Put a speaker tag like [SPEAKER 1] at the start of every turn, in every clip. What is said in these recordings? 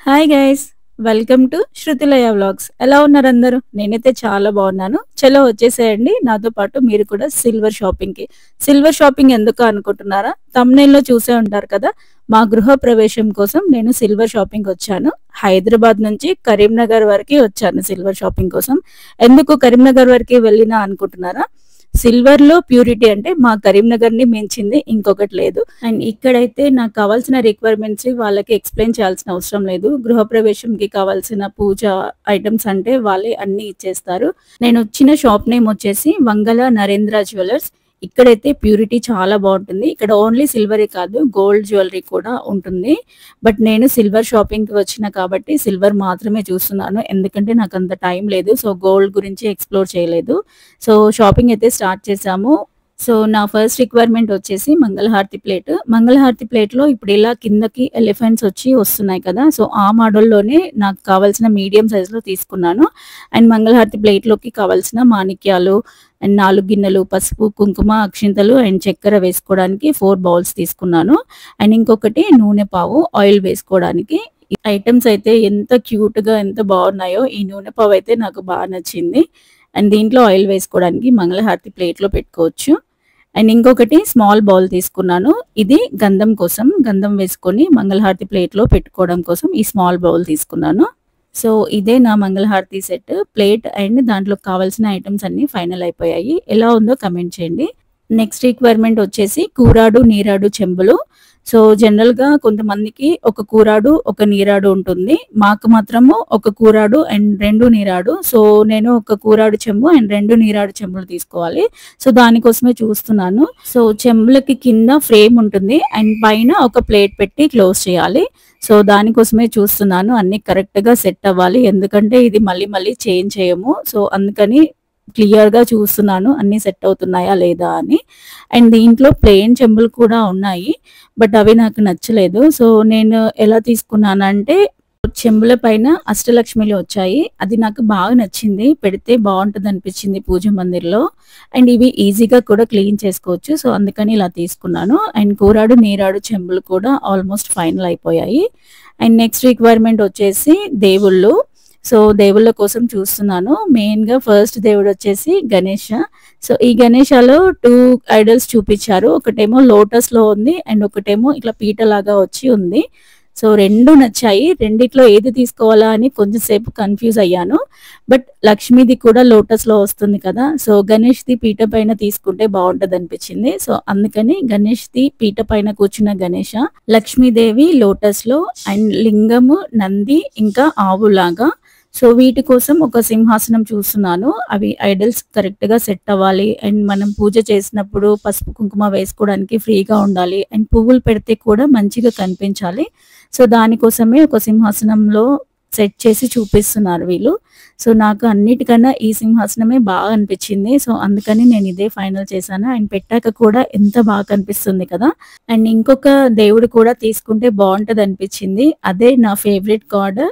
[SPEAKER 1] Hi guys, welcome to Shruthilaya vlogs. ఎలా ఉన్నారు అందరూ? నేనైతే చాలా బాగున్నాను. చలో వచ్చేసేయండి నాతో పాటు మీరు కూడా సిల్వర్ షాపింగ్ కి. సిల్వర్ షాపింగ్ ఎందుకు అనుకుంటున్నారా? thumbnail లో చూసే ఉంటారు కదా. మా గృహ ప్రవేశం కోసం నేను సిల్వర్ షాపింగ్ వచ్చాను. హైదరాబాద్ నుంచి కరీంనగర్ వరకు వచ్చాను సిల్వర్ షాపింగ్ కోసం. ఎందుకు కరీంనగర్ వరకు వెళ్ళినా అనుకుంటున్నారా? సిల్వర్ లో ప్యూరిటీ అంటే మా కరీంనగర్ ని మించింది ఇంకొకటి లేదు. అండ్ ఇక్కడైతే నాకు కావాల్సిన రిక్వైర్మెంట్స్ వాళ్ళకి ఎక్స్ప్లెయిన్ చేయాల్సిన అవసరం లేదు. గృహప్రవేశంకి కావాల్సిన పూజ ఐటమ్స్ అంటే వాళ్ళే అన్ని ఇచ్చేస్తారు. నేను వచ్చిన షాప్ నేమ్ వచ్చేసి వంగల నరేంద్ర జ్యువెలర్స్. ఇక్కడైతే ప్యూరిటీ చాలా బాగుంటుంది. ఇక్కడ ఓన్లీ సిల్వరే కాదు, గోల్డ్ జ్యువెలరీ కూడా ఉంటుంది. బట్ నేను సిల్వర్ షాపింగ్ కి వచ్చిన కాబట్టి సిల్వర్ మాత్రమే చూస్తున్నాను, ఎందుకంటే నాకు అంత టైం లేదు. సో గోల్డ్ గురించి ఎక్స్ప్లోర్ చేయలేదు. సో షాపింగ్ అయితే స్టార్ట్ చేసాము. సో నా ఫస్ట్ రిక్వైర్మెంట్ వచ్చేసి మంగళహారతి ప్లేట్. మంగళహారతి ప్లేట్ లో ఇప్పుడు ఇలా కిందకి ఎలిఫెంట్స్ వచ్చి వస్తున్నాయి కదా, సో ఆ మోడల్లోనే నాకు కావాల్సిన మీడియం సైజ్ లో తీసుకున్నాను. అండ్ మంగళహారతి ప్లేట్ లోకి కావాల్సిన మాణిక్యాలు అండ్ 4 గిన్నెలు, పసుపు, కుంకుమ, అక్షింతలు అండ్ చక్కెర వేసుకోవడానికి 4 బౌల్స్ తీసుకున్నాను. అండ్ ఇంకొకటి నూనె పావు ఆయిల్ వేసుకోవడానికి. ఈ ఐటమ్స్ అయితే ఎంత క్యూట్ గా ఎంత బాగున్నాయో. ఈ నూనె పావు అయితే నాకు బాగా నచ్చింది. అండ్ దీంట్లో ఆయిల్ వేసుకోవడానికి మంగళహారతి ప్లేట్ లో పెట్టుకోవచ్చు. అండ్ ఇంకొకటి స్మాల్ బౌల్ తీసుకున్నాను. ఇది గంధం కోసం, గంధం వేసుకొని మంగళహారతి ప్లేట్ లో పెట్టుకోవడం కోసం ఈ స్మాల్ బౌల్ తీసుకున్నాను. సో ఇదే నా మంగళహారతి సెట్. ప్లేట్ అండ్ దాంట్లో కావాల్సిన ఐటమ్స్ అన్ని ఫైనల్ అయిపోయాయి. ఎలా ఉందో కమెంట్ చేయండి. నెక్స్ట్ రిక్వైర్మెంట్ వచ్చేసి కూరాడు, నీరాడు చెంబులు. సో జనరల్ గా కొంతమందికి ఒక కూరాడు ఒక నీరాడు ఉంటుంది. మాకు మాత్రము ఒక కూరాడు అండ్ 2 నీరాడు. సో నేను ఒక కూరాడు చెంబు అండ్ 2 నీరాడు చెంబులు తీసుకోవాలి. సో దానికోసమే చూస్తున్నాను. సో చెంబులకి కింద ఫ్రేమ్ ఉంటుంది అండ్ పైన ఒక ప్లేట్ పెట్టి క్లోజ్ చేయాలి. సో దానికోసమే చూస్తున్నాను. అన్ని కరెక్ట్ గా సెట్ అవ్వాలి, ఎందుకంటే ఇది మళ్ళీ మళ్ళీ చేంజ్ చేయము. సో అందుకని క్లియర్ గా చూస్తున్నాను అన్ని సెట్ అవుతున్నాయా లేదా అని. అండ్ దీంట్లో ప్లెయిన్ చెంబులు కూడా ఉన్నాయి, బట్ అవి నాకు నచ్చలేదు. సో నేను ఎలా తీసుకున్నానంటే చెంబుల పైన అష్టలక్ష్మిలు వచ్చాయి. అది నాకు బాగా నచ్చింది, పెడితే బాగుంటుంది అనిపించింది పూజ మందిర్లో. అండ్ ఇవి ఈజీగా కూడా క్లీన్ చేసుకోవచ్చు. సో అందుకని ఇలా తీసుకున్నాను. అండ్ కూరాడు, నీరాడు చెంబులు కూడా ఆల్మోస్ట్ ఫైనల్ అయిపోయాయి. అండ్ నెక్స్ట్ రిక్వైర్మెంట్ వచ్చేసి దేవుళ్ళు. సో దేవుళ్ళ కోసం చూస్తున్నాను. మెయిన్ గా ఫస్ట్ దేవుడు వచ్చేసి గణేష. సో ఈ గణేషలో 2 ఐడల్స్ చూపించారు. ఒకటేమో లోటస్ లో ఉంది అండ్ ఒకటేమో ఇట్లా పీట లాగా వచ్చి ఉంది. సో 2 నచ్చాయి. రెండిట్లో ఏది తీసుకోవాలా అని కొంచెం సేపు కన్ఫ్యూజ్ అయ్యాను. బట్ లక్ష్మీది కూడా లోటస్ లో వస్తుంది కదా, సో గణేష్ ది పీట పైన తీసుకుంటే బాగుంటది అనిపించింది. సో అందుకని గణేష్ ది పీట పైన కూర్చున్న గణేష, లక్ష్మీదేవి లోటస్ లో అండ్ లింగము నంది ఇంకా ఆవులాగా. సో వీటి కోసం ఒక సింహాసనం చూస్తున్నాను. అవి ఐడల్స్ కరెక్ట్ గా సెట్ అవ్వాలి అండ్ మనం పూజ చేసినప్పుడు పసుపు కుంకుమ వేసుకోవడానికి ఫ్రీగా ఉండాలి అండ్ పువ్వులు పెడితే కూడా మంచిగా కనిపించాలి. సో దానికోసమే ఒక సింహాసనంలో సెట్ చేసి చూపిస్తున్నారు వీళ్ళు. సో నాకు అన్నిటికన్నా ఈ సింహాసనమే బాగా అనిపించింది. సో అందుకని నేను ఇదే ఫైనల్ చేశాను. అండ్ పెట్టాక కూడా ఎంత బాగా కనిపిస్తుంది కదా. అండ్ ఇంకొక దేవుడు కూడా తీసుకుంటే బాగుంటది అనిపించింది. అదే నా favourite God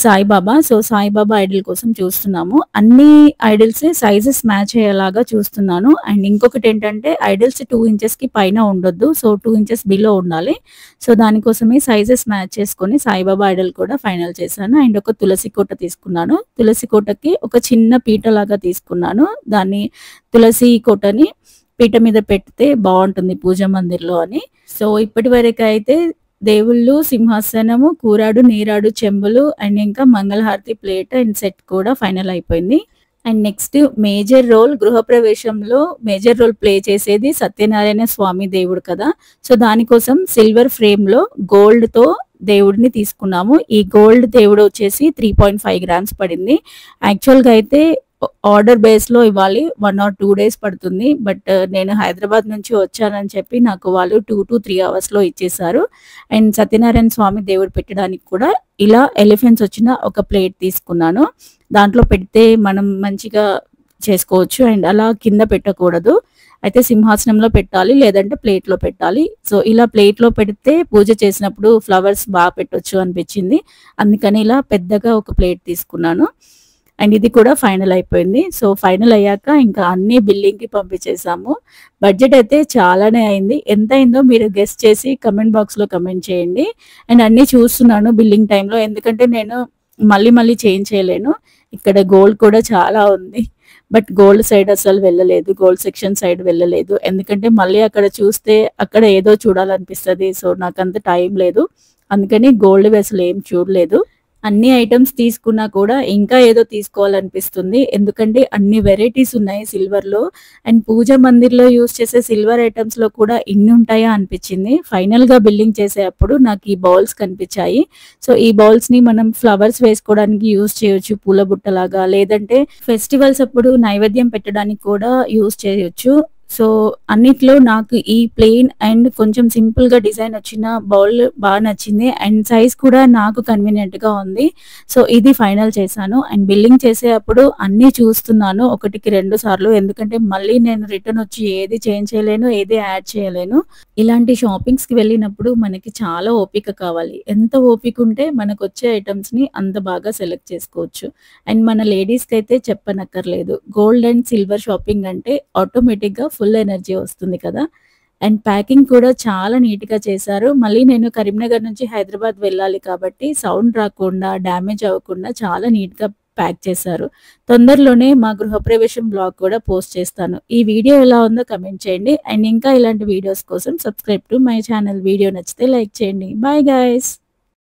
[SPEAKER 1] Saibaba. So Saibaba Idol కోసం చూస్తున్నాము. అన్ని ఐడల్స్ సైజెస్ మ్యాచ్ అయ్యేలాగా చూస్తున్నాను. అండ్ ఇంకొకటి ఏంటంటే ఐడల్స్ 2 ఇంచెస్ కి పైన ఉండొద్దు, సో 2 ఇంచెస్ బిలో ఉండాలి. సో దానికోసమే సైజెస్ మ్యాచ్ చేసుకొని సాయిబాబా ఐడల్ కూడా ఫైనల్ చేశాను. అండ్ ఒక తులసి కోట తీసుకున్నాను. తులసి కోటకి ఒక చిన్న పీట లాగా తీసుకున్నాను. దాన్ని తులసి కోటని పీట మీద పెడితే బాగుంటుంది పూజ మందిర్లో అని. సో ఇప్పటి వరకు అయితే దేవుళ్ళు, సింహాసనము, కూరాడు, నీరాడు చెంబులు అండ్ ఇంకా మంగళహారతి ప్లేట్ అండ్ సెట్ కూడా ఫైనల్ అయిపోయింది. అండ్ నెక్స్ట్ మేజర్ రోల్, గృహప్రవేశంలో మేజర్ రోల్ ప్లే చేసేది సత్యనారాయణ స్వామి దేవుడు కదా. సో దానికోసం సిల్వర్ ఫ్రేమ్ లో గోల్డ్ తో దేవుడిని తీసుకున్నాము. ఈ గోల్డ్ దేవుడు వచ్చేసి 3.5 గ్రామ్స్ పడింది. యాక్చువల్ గా అయితే ఆర్డర్ బేస్ లో ఇవ్వాలి, 1 or 2 days పడుతుంది. బట్ నేను హైదరాబాద్ నుంచి వచ్చానని చెప్పి నాకు వాళ్ళు 2 to 3 hours లో ఇచ్చేసారు. అండ్ సత్యనారాయణ స్వామి దేవుడు పెట్టడానికి కూడా ఇలా ఎలిఫెంట్స్ వచ్చిన ఒక ప్లేట్ తీసుకున్నాను. దాంట్లో పెడితే మనం మంచిగా చేసుకోవచ్చు. అండ్ అలా కింద పెట్టకూడదు, అయితే సింహాసనంలో పెట్టాలి లేదంటే ప్లేట్ లో పెట్టాలి. సో ఇలా ప్లేట్ లో పెడితే పూజ చేసినప్పుడు ఫ్లవర్స్ బాగా పెట్టొచ్చు అనిపించింది. అందుకని ఇలా పెద్దగా ఒక ప్లేట్ తీసుకున్నాను. అండ్ ఇది కూడా ఫైనల్ అయిపోయింది. సో, ఫైనల్ అయ్యాక ఇంకా అన్నీ బిల్లింగ్‌కి పంపించేసాము. బడ్జెట్ అయితే చాలానే అయింది. ఎంతయిందో మీరు గెస్ చేసి కామెంట్ బాక్స్‌లో కామెంట్ చేయండి. అండ్ అన్నీ చూస్తున్నాను బిల్లింగ్ టైమ్‌లో. ఎందుకంటే నేను మళ్ళీ మళ్ళీ చేంజ్ చేయలేను. ఇక్కడ గోల్డ్ కూడా చాలా ఉంది. బట్ గోల్డ్ సైడ్ అసలు వెళ్ళలేదు. గోల్డ్ సెక్షన్ సైడ్ వెళ్ళలేదు. ఎందుకంటే మళ్ళీ అక్కడ చూస్తే అక్కడ ఏదో చూడాలనిపిస్తది. సో, నాకంత టైం లేదు. అందుకని గోల్డ్‌వి అసలేం చూడలేదు. అన్ని ఐటెమ్స్ తీసుకున్నా కూడా ఇంకా ఏదో తీసుకోవాలనిపిస్తుంది. ఎందుకంటే అన్ని వెరైటీస్ ఉన్నాయి సిల్వర్‌లో. అండ్ పూజా మందిర్‌లో యూజ్ చేసే సిల్వర్ ఐటెమ్స్‌లో కూడా ఇన్ని ఉంటాయా అనిపించింది. ఫైనల్‌గా బిల్లింగ్ చేసేటప్పుడు నాకు ఈ బౌల్స్ కనిపించాయి. సో, ఈ బౌల్స్‌ని మనం ఫ్లవర్స్ వేసుకోవడానికి యూజ్ చేయొచ్చు పూల బుట్టలాగా. లేదంటే ఫెస్టివల్స్ అప్పుడు నైవేద్యం పెట్టడానికి కూడా యూజ్ చేయొచ్చు. సో, అన్నిట్లో నాకు ఈ ప్లెయిన్ అండ్ కొంచెం సింపుల్‌గా డిజైన్ వచ్చిన బౌల్ నచ్చింది. అండ్ సైజ్ కూడా నాకు కన్వీనియంట్‌గా ఉంది. సో, ఇది ఫైనల్ చేశాను. అండ్ బిల్లింగ్ చేసేటప్పుడు అన్నీ చూస్తున్నాను. ఒకటికి 2 సార్లు. ఎందుకంటే మళ్ళీ నేను రిటర్న్ వచ్చి ఏది చేంజ్ చేయలేను. ఏది యాడ్ చేయలేను. ఇలాంటి షాపింగ్స్‌కి వెళ్ళినప్పుడు మనకి చాలా ఓపిక కావాలి. ఎంత ఓపిక ఉంటే మనకొచ్చే ఐటెమ్స్‌ని అంత బాగా సెలెక్ట్ చేసుకోవచ్చు. అండ్ మన లేడీస్‌కైతే చెప్పనక్కర్లేదు. గోల్డ్ అండ్ సిల్వర్ షాపింగ్ అంటే ఆటోమేటిక్‌గా ఫుల్ ఎనర్జీ వస్తుంది కదా! అండ్ ప్యాకింగ్ కూడా చాలా నీట్‌గా చేశారు. మళ్ళీ నేను కరీంనగర్ నుంచి హైదరాబాద్ వెళ్ళాలి కాబట్టి సౌండ్ రాకుండా, డ్యామేజ్ అవ్వకుండా చాలా నీట్‌గా ప్యాక్ చేశారు. తొందరలోనే మా గృహప్రవేశం బ్లాగ్ కూడా పోస్ట్ చేస్తాను. ఈ వీడియో ఎలా ఉందో కామెంట్ చేయండి. అండ్ ఇంకా ఇలాంటి వీడియోస్ కోసం subscribe to my channel. Video నచ్చితే లైక్ చేయండి. Bye guys.